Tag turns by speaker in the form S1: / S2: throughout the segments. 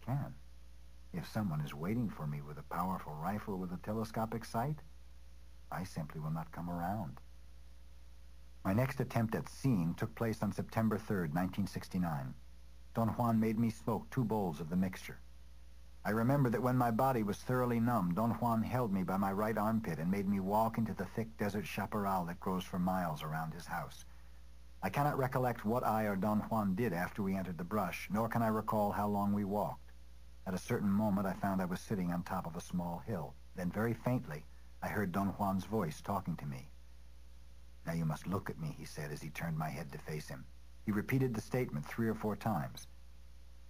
S1: can. If someone is waiting for me with a powerful rifle with a telescopic sight, I simply will not come around. My next attempt at seeing took place on September 3rd, 1969. Don Juan made me smoke 2 bowls of the mixture. I remember that when my body was thoroughly numb, Don Juan held me by my right armpit and made me walk into the thick desert chaparral that grows for miles around his house. I cannot recollect what I or Don Juan did after we entered the brush, nor can I recall how long we walked. At a certain moment, I found I was sitting on top of a small hill. Then, very faintly, I heard Don Juan's voice talking to me. "Now you must look at me," he said as he turned my head to face him. He repeated the statement 3 or 4 times.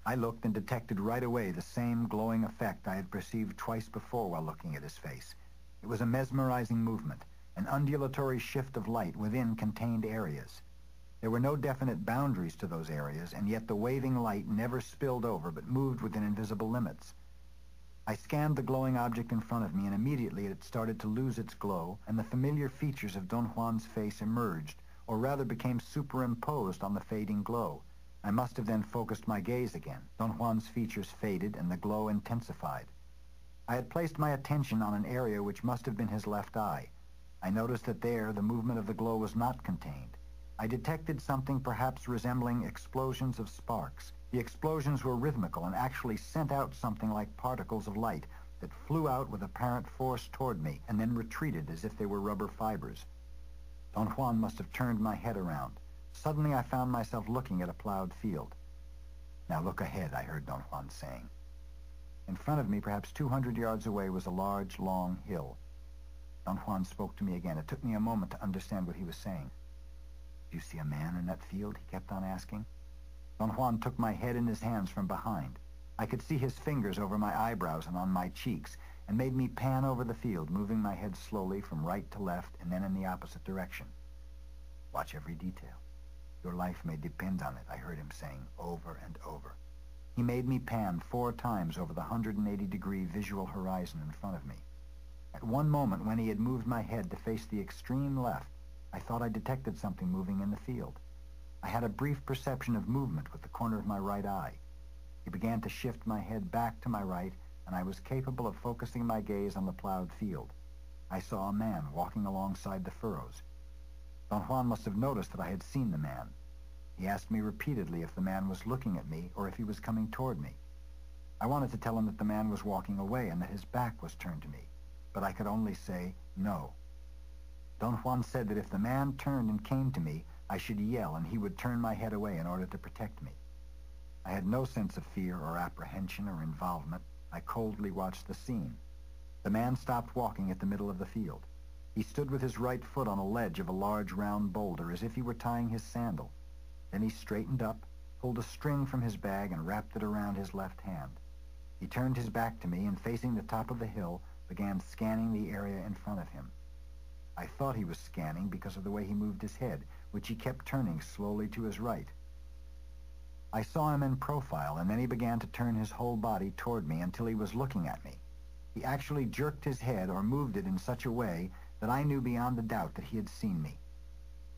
S1: I looked and detected right away the same glowing effect I had perceived twice before while looking at his face. It was a mesmerizing movement, an undulatory shift of light within contained areas. There were no definite boundaries to those areas, and yet the waving light never spilled over but moved within invisible limits. I scanned the glowing object in front of me, and immediately it started to lose its glow, and the familiar features of Don Juan's face emerged, or rather became superimposed on the fading glow. I must have then focused my gaze again. Don Juan's features faded, and the glow intensified. I had placed my attention on an area which must have been his left eye. I noticed that there the movement of the glow was not contained. I detected something perhaps resembling explosions of sparks. The explosions were rhythmical and actually sent out something like particles of light that flew out with apparent force toward me and then retreated as if they were rubber fibers. Don Juan must have turned my head around. Suddenly I found myself looking at a plowed field. "Now look ahead," I heard Don Juan saying. In front of me, perhaps 200 yards away, was a large, long hill. Don Juan spoke to me again. It took me a moment to understand what he was saying. "Do you see a man in that field?" he kept on asking. Don Juan took my head in his hands from behind. I could see his fingers over my eyebrows and on my cheeks, and made me pan over the field, moving my head slowly from right to left and then in the opposite direction. "Watch every detail. Your life may depend on it," I heard him saying over and over. He made me pan 4 times over the 180-degree visual horizon in front of me. At one moment, when he had moved my head to face the extreme left, I thought I detected something moving in the field. I had a brief perception of movement with the corner of my right eye. He began to shift my head back to my right, and I was capable of focusing my gaze on the plowed field. I saw a man walking alongside the furrows. Don Juan must have noticed that I had seen the man. He asked me repeatedly if the man was looking at me or if he was coming toward me. I wanted to tell him that the man was walking away and that his back was turned to me, but I could only say no. Don Juan said that if the man turned and came to me, I should yell and he would turn my head away in order to protect me. I had no sense of fear or apprehension or involvement. I coldly watched the scene. The man stopped walking at the middle of the field. He stood with his right foot on a ledge of a large round boulder as if he were tying his sandal. Then he straightened up, pulled a string from his bag and wrapped it around his left hand. He turned his back to me and, facing the top of the hill, began scanning the area in front of him. I thought he was scanning because of the way he moved his head, which he kept turning slowly to his right. I saw him in profile, and then he began to turn his whole body toward me until he was looking at me. He actually jerked his head or moved it in such a way that I knew beyond a doubt that he had seen me.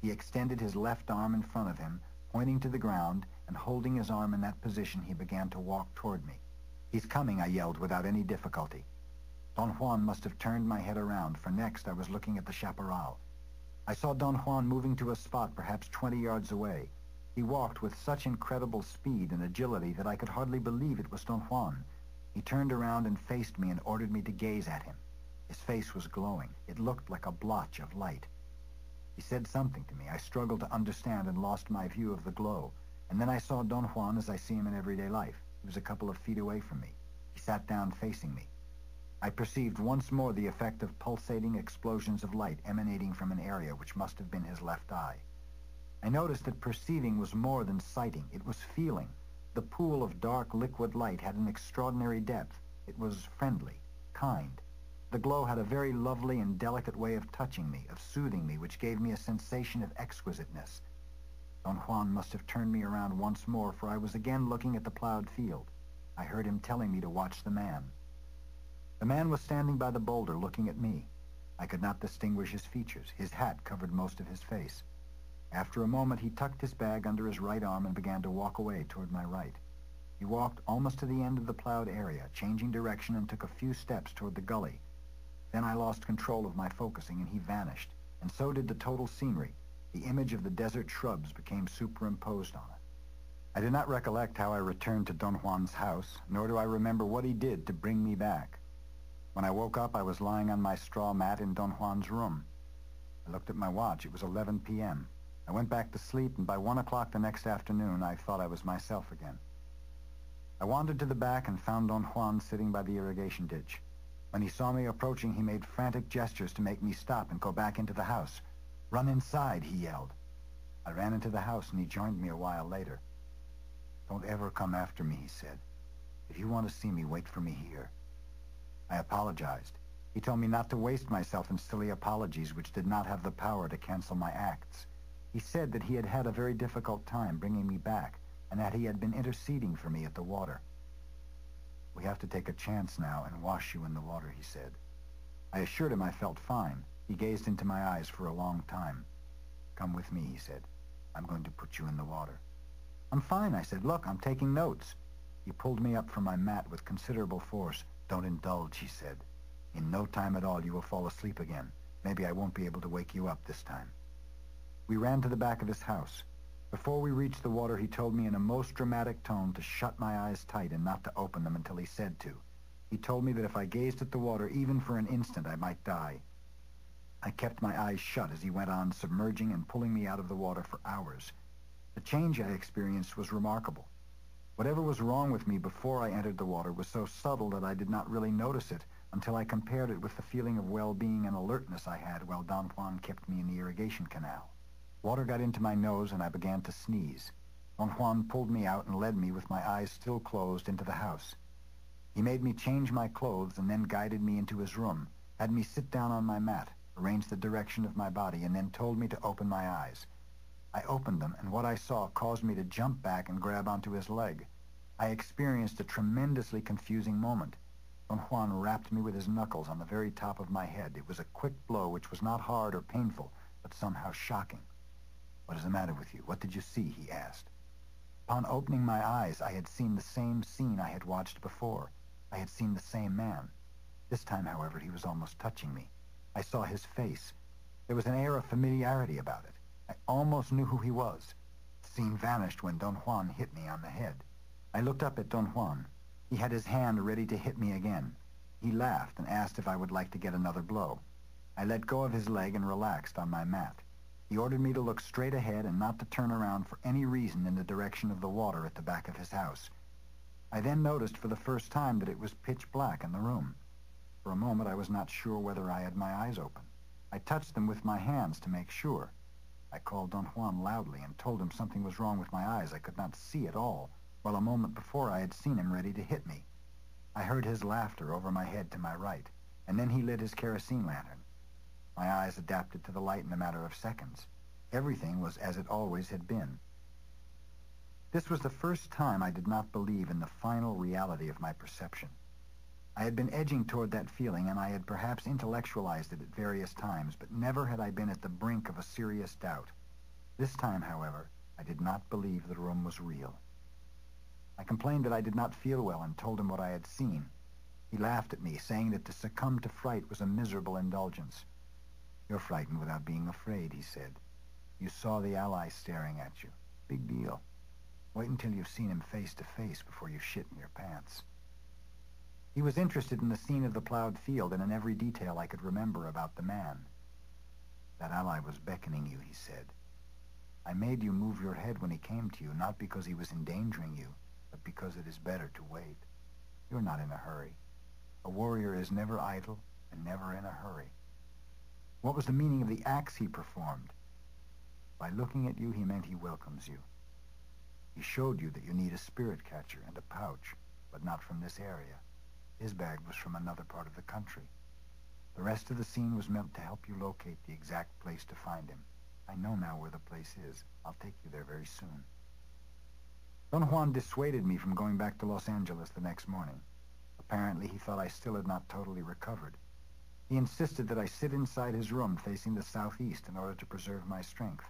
S1: He extended his left arm in front of him, pointing to the ground, and holding his arm in that position, he began to walk toward me. "He's coming," I yelled without any difficulty. Don Juan must have turned my head around, for next I was looking at the chaparral. I saw Don Juan moving to a spot perhaps 20 yards away. He walked with such incredible speed and agility that I could hardly believe it was Don Juan. He turned around and faced me and ordered me to gaze at him. His face was glowing. It looked like a blotch of light. He said something to me. I struggled to understand and lost my view of the glow. And then I saw Don Juan as I see him in everyday life. He was a couple of feet away from me. He sat down facing me. I perceived once more the effect of pulsating explosions of light emanating from an area which must have been his left eye. I noticed that perceiving was more than sighting. It was feeling. The pool of dark liquid light had an extraordinary depth. It was friendly, kind. The glow had a very lovely and delicate way of touching me, of soothing me, which gave me a sensation of exquisiteness. Don Juan must have turned me around once more, for I was again looking at the plowed field. I heard him telling me to watch the man. The man was standing by the boulder looking at me. I could not distinguish his features. His hat covered most of his face. After a moment, he tucked his bag under his right arm and began to walk away toward my right. He walked almost to the end of the plowed area, changing direction, and took a few steps toward the gully. Then I lost control of my focusing, and he vanished, and so did the total scenery. The image of the desert shrubs became superimposed on it. I do not recollect how I returned to Don Juan's house, nor do I remember what he did to bring me back. When I woke up, I was lying on my straw mat in Don Juan's room. I looked at my watch. It was 11 p.m. I went back to sleep, and by 1 o'clock the next afternoon, I thought I was myself again. I wandered to the back and found Don Juan sitting by the irrigation ditch. When he saw me approaching, he made frantic gestures to make me stop and go back into the house. "Run inside," he yelled. I ran into the house, and he joined me a while later. "Don't ever come after me," he said. "If you want to see me, wait for me here." I apologized. He told me not to waste myself in silly apologies which did not have the power to cancel my acts. He said that he had had a very difficult time bringing me back, and that he had been interceding for me at the water. "We have to take a chance now and wash you in the water," he said. I assured him I felt fine. He gazed into my eyes for a long time. "Come with me," he said. "I'm going to put you in the water." "I'm fine," I said. "Look, I'm taking notes." He pulled me up from my mat with considerable force. "Don't indulge," he said. "In no time at all you will fall asleep again. Maybe I won't be able to wake you up this time." We ran to the back of his house. Before we reached the water, he told me in a most dramatic tone to shut my eyes tight and not to open them until he said to. He told me that if I gazed at the water even for an instant, I might die. I kept my eyes shut as he went on submerging and pulling me out of the water for hours. The change I experienced was remarkable. Whatever was wrong with me before I entered the water was so subtle that I did not really notice it until I compared it with the feeling of well-being and alertness I had while Don Juan kept me in the irrigation canal. Water got into my nose and I began to sneeze. Don Juan pulled me out and led me with my eyes still closed into the house. He made me change my clothes and then guided me into his room, had me sit down on my mat, arranged the direction of my body, and then told me to open my eyes. I opened them, and what I saw caused me to jump back and grab onto his leg. I experienced a tremendously confusing moment. Don Juan rapped me with his knuckles on the very top of my head. It was a quick blow which was not hard or painful, but somehow shocking. "What is the matter with you? What did you see?" he asked. Upon opening my eyes, I had seen the same scene I had watched before. I had seen the same man. This time, however, he was almost touching me. I saw his face. There was an air of familiarity about it. I almost knew who he was. The scene vanished when Don Juan hit me on the head. I looked up at Don Juan. He had his hand ready to hit me again. He laughed and asked if I would like to get another blow. I let go of his leg and relaxed on my mat. He ordered me to look straight ahead and not to turn around for any reason in the direction of the water at the back of his house. I then noticed for the first time that it was pitch black in the room. For a moment I was not sure whether I had my eyes open. I touched them with my hands to make sure. I called Don Juan loudly and told him something was wrong with my eyes. I could not see at all, while a moment before I had seen him ready to hit me. I heard his laughter over my head to my right, and then he lit his kerosene lantern. My eyes adapted to the light in a matter of seconds. Everything was as it always had been. This was the first time I did not believe in the final reality of my perception. I had been edging toward that feeling, and I had perhaps intellectualized it at various times, but never had I been at the brink of a serious doubt. This time, however, I did not believe the room was real. I complained that I did not feel well and told him what I had seen. He laughed at me, saying that to succumb to fright was a miserable indulgence. "You're frightened without being afraid," he said. "You saw the ally staring at you. Big deal. Wait until you've seen him face to face before you shit in your pants." He was interested in the scene of the plowed field and in every detail I could remember about the man. "That ally was beckoning you," he said. "I made you move your head when he came to you, not because he was endangering you, but because it is better to wait. You're not in a hurry. A warrior is never idle and never in a hurry." What was the meaning of the acts he performed? By looking at you, he meant he welcomes you. He showed you that you need a spirit catcher and a pouch, but not from this area. His bag was from another part of the country. The rest of the scene was meant to help you locate the exact place to find him. I know now where the place is. I'll take you there very soon. Don Juan dissuaded me from going back to Los Angeles the next morning. Apparently, he thought I still had not totally recovered. He insisted that I sit inside his room facing the southeast in order to preserve my strength.